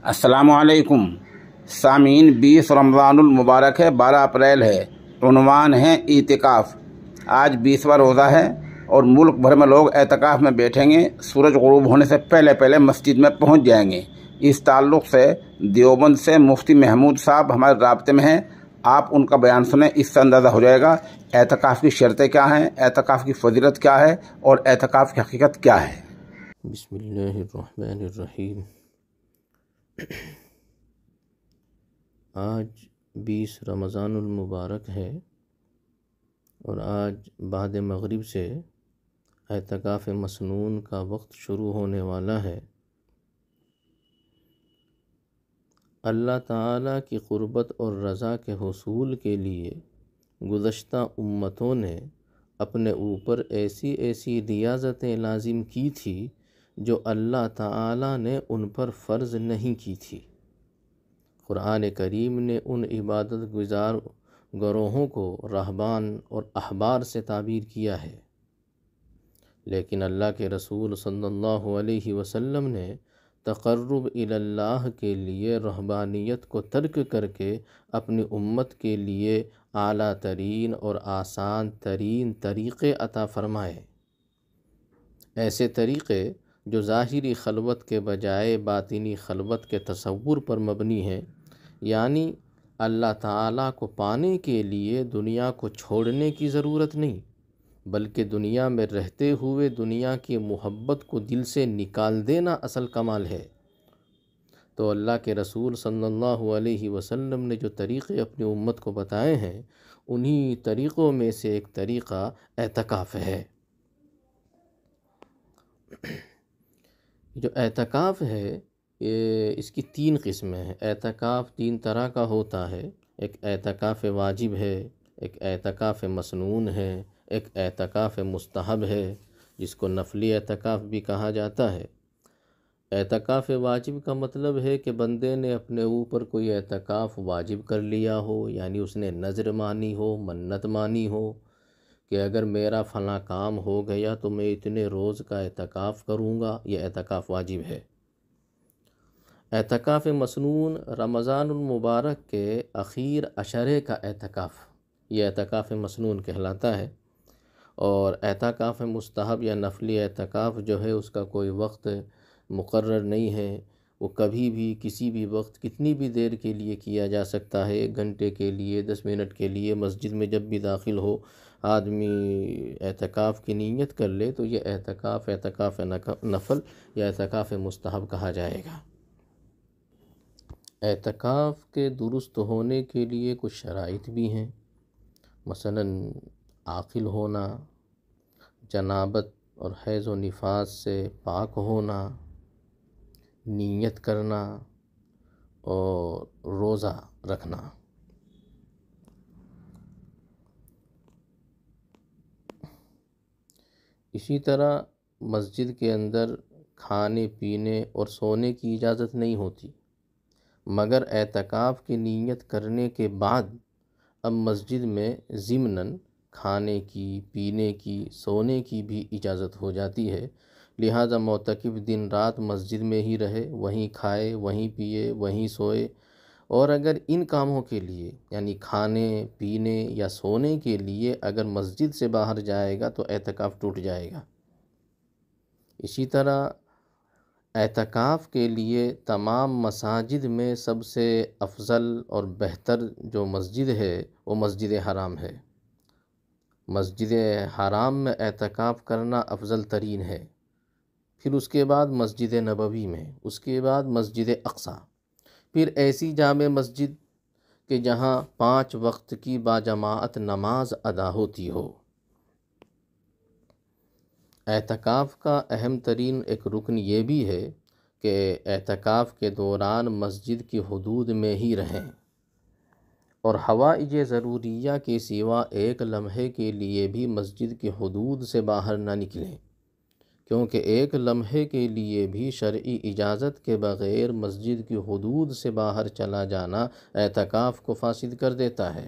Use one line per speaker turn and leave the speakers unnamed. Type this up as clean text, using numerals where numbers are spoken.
अस्सलामुअलैकुम सामीन। 20 रमज़ानुल मुबारक है, 12 अप्रैल है। उन्वान है इतिकाफ़। आज 20वां रोज़ा है और मुल्क भर में लोग एतकाफ़ में बैठेंगे। सूरज ग़ुरूब होने से पहले पहले मस्जिद में पहुंच जाएंगे। इस ताल्लुक़ से देवबंद से मुफ्ती महमूद साहब हमारे राब्ते में हैं। आप उनका बयान सुने, इससे अंदाज़ा हो जाएगा एतकाफ़ की शर्तें क्या हैं, एतकाफ़ की फजीलत क्या है और एतकाफ़ की हकीकत क्या है।
बिस्मिल्लाहिर्रहमानिर्रहीम। आज 20 रमज़ानुल मुबारक है और आज बाद मग़रिब से एतकाफ़ मसनून का वक्त शुरू होने वाला है। अल्लाह ताला की क़ुर्बत और रज़ा के हुसूल के लिए गुज़श्ता उम्मतों ने अपने ऊपर ऐसी ऐसी रियाज़तें लाजिम की थी जो अल्लाह ताला ने उन पर फ़र्ज़ नहीं की थी। क़ुरान करीम ने उन इबादत गुज़ार गरोहों को रहबान और अहबार से ताबीर किया है, लेकिन अल्लाह के रसूल सल्लल्लाहु अलैहि वसल्लम ने तक़र्रुब इल्लाह के लिए रहबानियत को तर्क करके अपनी उम्मत के लिए आला तरीन और आसान तरीन तरीक़े अता फ़रमाए। ऐसे तरीक़े जो ज़ाहिरी खलवत के बजाय बातिनी खलवत के तसव्वुर पर मबनी है, यानी अल्लाह ताला को पाने के लिए दुनिया को छोड़ने की ज़रूरत नहीं, बल्कि दुनिया में रहते हुए दुनिया की मोहब्बत को दिल से निकाल देना असल कमाल है। तो अल्लाह के रसूल सल्लल्लाहु अलैहि वसल्लम ने जो तरीक़े अपनी उम्मत को बताए हैं, उन्हीं तरीक़ों में से एक तरीक़ा एतकाफ़ है। जो एतकाफ़ है ये इसकी 3 किस्में हैं। एतकाफ़ 3 तरह का होता है। एक एतकाफ़ वाजिब है, एक एतकाफ़ मसनून है, एक एतकाफ़ मुस्तहब है, जिसको नफली एतकाफ़ भी कहा जाता है। एतकाफ़ वाजिब का मतलब है कि बंदे ने अपने ऊपर कोई एतकाफ़ वाजिब कर लिया हो, यानी उसने नज़र मानी हो, मन्नत मानी हो कि अगर मेरा फ़लाँ काम हो गया तो मैं इतने रोज़ का एतकाफ़ करूँगा। यह एतकाफ़ वाजिब है। एतकाफ़ मसनून रमज़ानुल मुबारक के आखिर अशरे का एतकाफ़, यह एतकाफ़ मसनून कहलाता है। और एतकाफ़ मुस्तहब या नफली एतकाफ़ जो है उसका कोई वक्त मुकर्रर नहीं है। वो कभी भी किसी भी वक्त कितनी भी देर के लिए किया जा सकता है। 1 घंटे के लिए, 10 मिनट के लिए मस्जिद में जब भी दाखिल हो आदमी एतकाफ़ की नीयत कर ले तो ये एतकाफ़ नफल या एतकाफ़ मुस्तहब कहा जाएगा। एतकाफ़ के दुरुस्त होने के लिए कुछ शराइत भी हैं। मसलन आक़िल होना, जनाबत और हैज़ व निफास से पाक होना, नीयत करना और रोज़ा रखना। इसी तरह मस्जिद के अंदर खाने पीने और सोने की इजाज़त नहीं होती, मगर एतकाफ़ की नीयत करने के बाद अब मस्जिद में ज़िमनन खाने की, पीने की, सोने की भी इजाज़त हो जाती है। लिहाजा मोतकिफ़ दिन रात मस्जिद में ही रहे, वहीं खाए, वहीं पिए, वहीं सोए। और अगर इन कामों के लिए यानी खाने पीने या सोने के लिए अगर मस्जिद से बाहर जाएगा तो एतकाफ़ टूट जाएगा। इसी तरह एतकाफ़ के लिए तमाम मसाजिद में सबसे अफजल और बेहतर जो मस्जिद है वो मस्जिद हराम है। मस्जिद हराम में एतकाफ़ करना अफजल तरीन है। फिर उसके बाद मस्जिद नबवी में, उसके बाद मस्जिद अक़सा, फिर ऐसी जामे मस्जिद कि जहाँ 5 वक्त की बाजमात नमाज अदा होती हो। एतकाफ़ का अहम तरीन एक रुकन ये भी है कि एतकाफ़ के दौरान मस्जिद की हुदूद में ही रहें और हवाइज ज़रूरिया के सिवा एक लम्हे के लिए भी मस्जिद की हुदूद से बाहर ना निकलें, क्योंकि एक लम्हे के लिए भी शरई इजाज़त के बग़ैर मस्जिद की हुदूद से बाहर चला जाना एतकाफ़ को फासिद कर देता है।